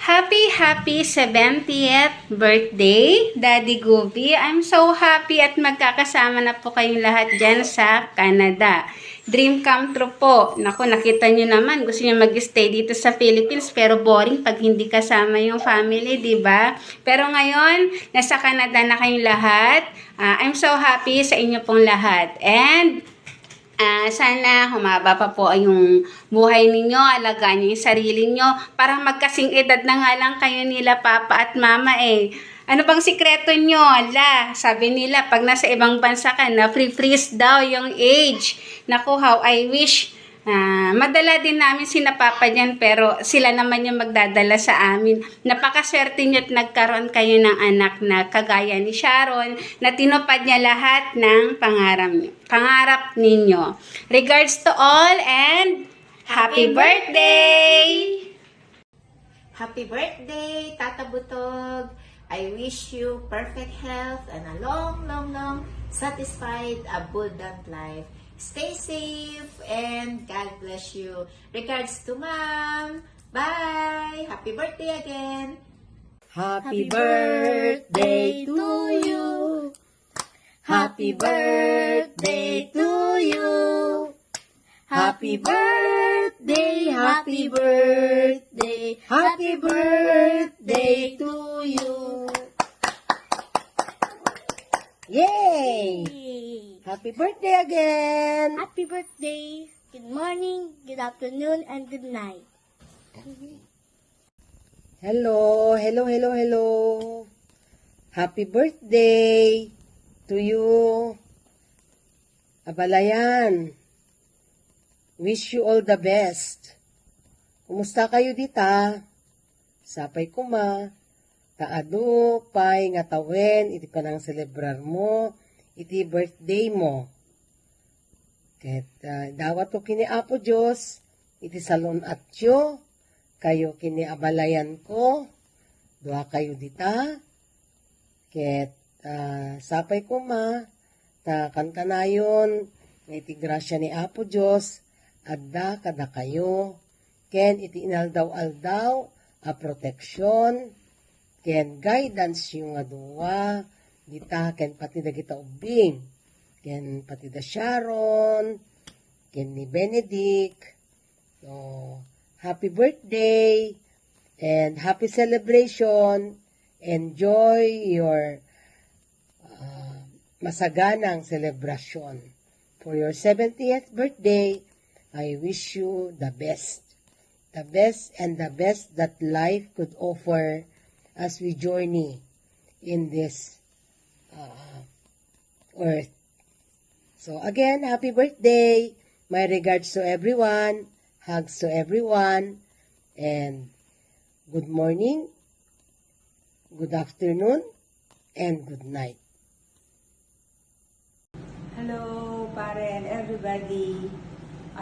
Happy 70th birthday, Daddy Goofy. I'm so happy at magkakasama na po kayong lahat dyan sa Canada. Dream come true po. Naku, nakita nyo naman, gusto nyo mag-stay dito sa Philippines pero boring pag hindi kasama yung family, di ba? Pero ngayon, nasa Canada na kayong lahat. I'm so happy sa inyo pong lahat. And sana humaba pa po yung buhay ninyo, alagaan nyo yung sarili nyo. Parang magkasing edad na nga lang kayo nila papa at mama eh. Ano bang sikreto nyo? Ala, sabi nila pag nasa ibang bansa ka na freeze daw yung age. Naku, how I wish. Madala din namin si Papa dyan pero sila naman yung magdadala sa amin. Napakaswerte nyo at nagkaroon kayo ng anak na kagaya ni Sharon na tinupad niya lahat ng pangarap ninyo. Regards to all and happy birthday! Happy birthday, Tata Butog! I wish you perfect health and a long, satisfied, abundant life. Stay safe and God bless you. Regards to Mom. Bye! Happy birthday again! Happy birthday to you. Happy birthday to you. Happy birthday, happy birthday, happy birthday to you. Yay! Happy birthday again! Happy birthday! Good morning, good afternoon, and good night. Hello. Happy birthday to you. Abalayan. Wish you all the best. Kumusta kayo dita? Sapay kuma. Taado, pay, nga tawen, iti panang celebrar mo, iti birthday mo. Ket dawat ko kini Apo Diyos, iti salon atyo, kayo kini abalayan ko, dua kayo dita. Ket sapay ko ma, ta kantanayon, nga iti grasya ni Apo Diyos, adda kada kayo, ken iti inaldaw-aldaw, a proteksyon, ken guidance yung nga duwa, dita ken pati da kita ubing, ken pati da Sharon, ken ni Benedict. So, happy birthday and happy celebration. Enjoy your masaganang celebration. For your 70th birthday, I wish you the best. The best and the best that life could offer as we journey in this earth. So again, happy birthday. My regards to everyone. Hugs to everyone. And good morning, good afternoon, and good night. Hello, pare and everybody.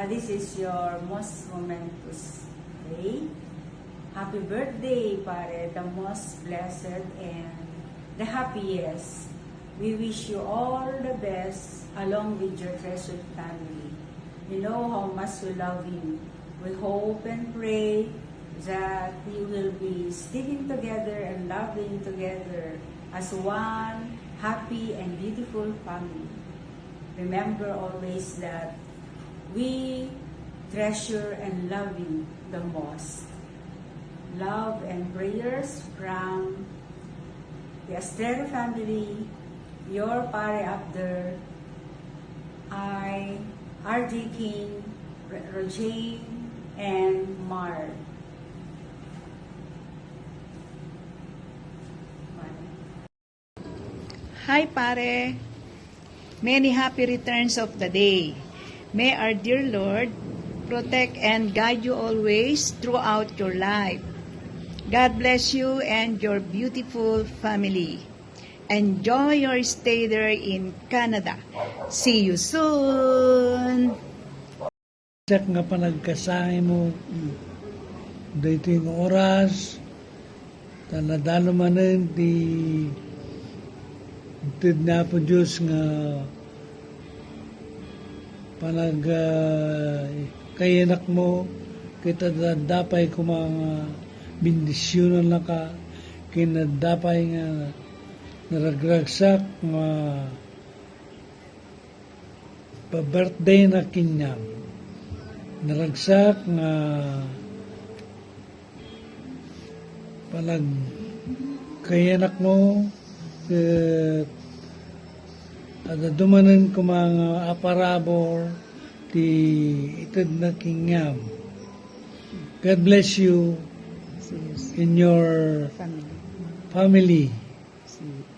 This is your most momentous day. Happy birthday, pare, the most blessed and the happiest. We wish you all the best along with your treasured family. You know how much we love you. We hope and pray that you will be sticking together and loving together as one happy and beautiful family. Remember always that we treasure and love you the most. Love and prayers from the Estrella family, your pare Abder, I, RJ King, Rojane, and Mar. Hi pare! Many happy returns of the day. May our dear Lord protect and guide you always throughout your life. God bless you and your beautiful family. Enjoy your stay there in Canada. See you soon! Sak nga panagkasahe mo, dito yung oras, tanadalo manin, tid na po Diyos nga kayanak mo, kita dapay ko mga bindisyonan lang ka, kinadapay nga naragragsak nga pa-birthday na kinyam. Naragsak nga palag kayanak mo ada dumanan ko mga aparabor ti itad na kinyam. God bless you in your family.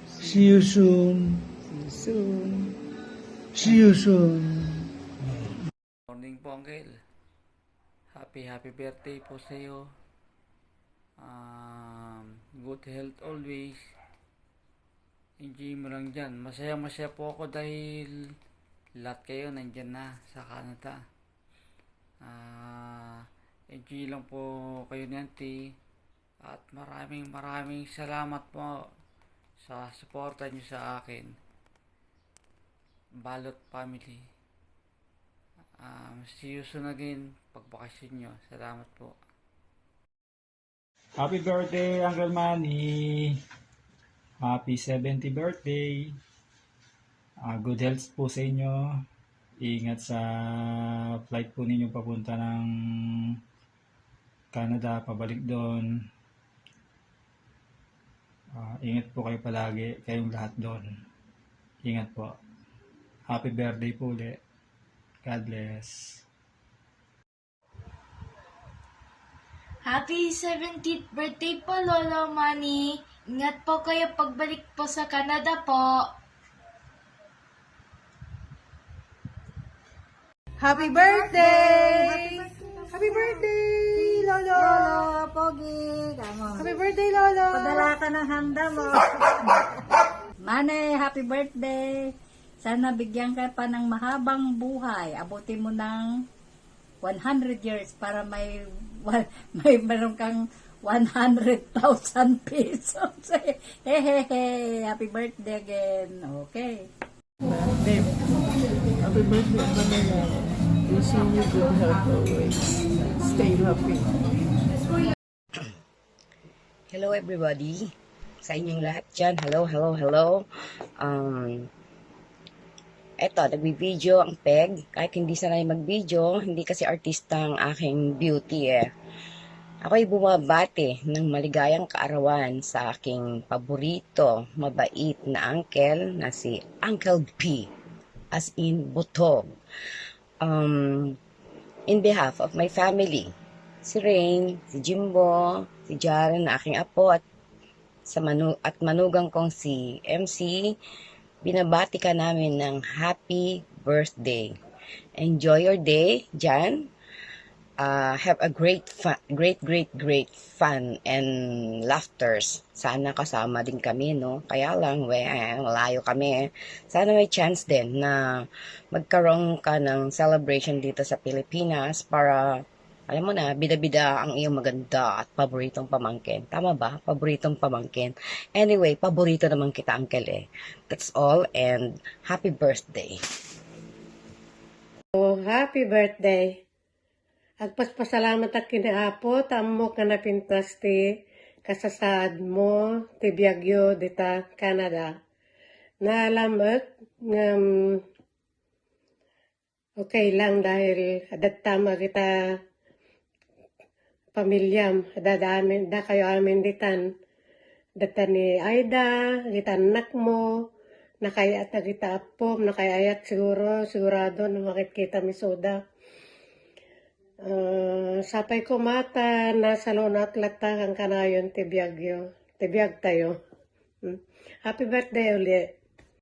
See you soon. See you soon. Morning po, Uncle. Happy birthday po sa iyo. Good health always. Enjoy mo lang dyan. Masaya po ako dahil lahat kayo nandyan na sa Canada. Enjoy lang po kayo ni Auntie. At maraming salamat po sa suporta niyo sa akin. Balot family. See you soon again pagbakasyon nyo. Salamat po. Happy birthday, Uncle Manny. Happy 70th birthday. Good health po sa inyo. Ingat sa flight po ninyo papunta ng Canada, pabalik doon. Ingat po kayo palagi, kayong lahat doon. Ingat po. Happy birthday po ulit. God bless. Happy 70th birthday po, Lolo Manny. Ingat po kayo pagbalik po sa Canada po. Happy birthday! Happy birthday, Lolo! Pogi, kamo. Happy birthday, Lolo! Padala ka ng handa mo. Mane, happy birthday. Sana bigyan ka pa ng mahabang buhay. Abutin mo ng 100 years para may meron kang 100,000 pesos. Hehehe. Happy birthday again. Okay. Happy birthday, Manila. Wishing you good health always. Stay happy. Hello everybody. Sa inyong lahat dyan. Hello. Eto, nagbi-video ang Peg. Kahit hindi sanay mag-video, hindi kasi artista ang aking beauty eh. Ako'y bumabati ng maligayang kaarawan sa aking paborito, mabait na uncle na si Uncle P. As in, Butog. In behalf of my family, si Rain, si Jimbo, si Jaren na aking apo at manugang kong si MC, binabati ka namin ng happy birthday. Enjoy your day, Jan. Have a great fun and laughters. Sana kasama din kami, no? Kaya lang, malayo kami. Sana may chance din na magkaroon ka ng celebration dito sa Pilipinas para, alam mo na, bida-bida ang iyong maganda at paboritong pamangkin. Tama ba? Paboritong pamangkin. Anyway, paborito naman kita, Uncle eh. That's all and happy birthday. Oh, happy birthday. Agpaspasalamat at kinaapo, tamo ka na pintas ti kasasaad mo, ti Biagyo, dita Canada. Naalamat, okay lang dahil adat tama kita pamilyam, da kayo amin ditan. Data ni Aida, kita anak mo, nakayat na kita apom, nakayayat sigurado na makikita mi soda. Sapay ko mata, nasa lonat latang ang kanayon, tibiyag tayo. Happy birthday ulit.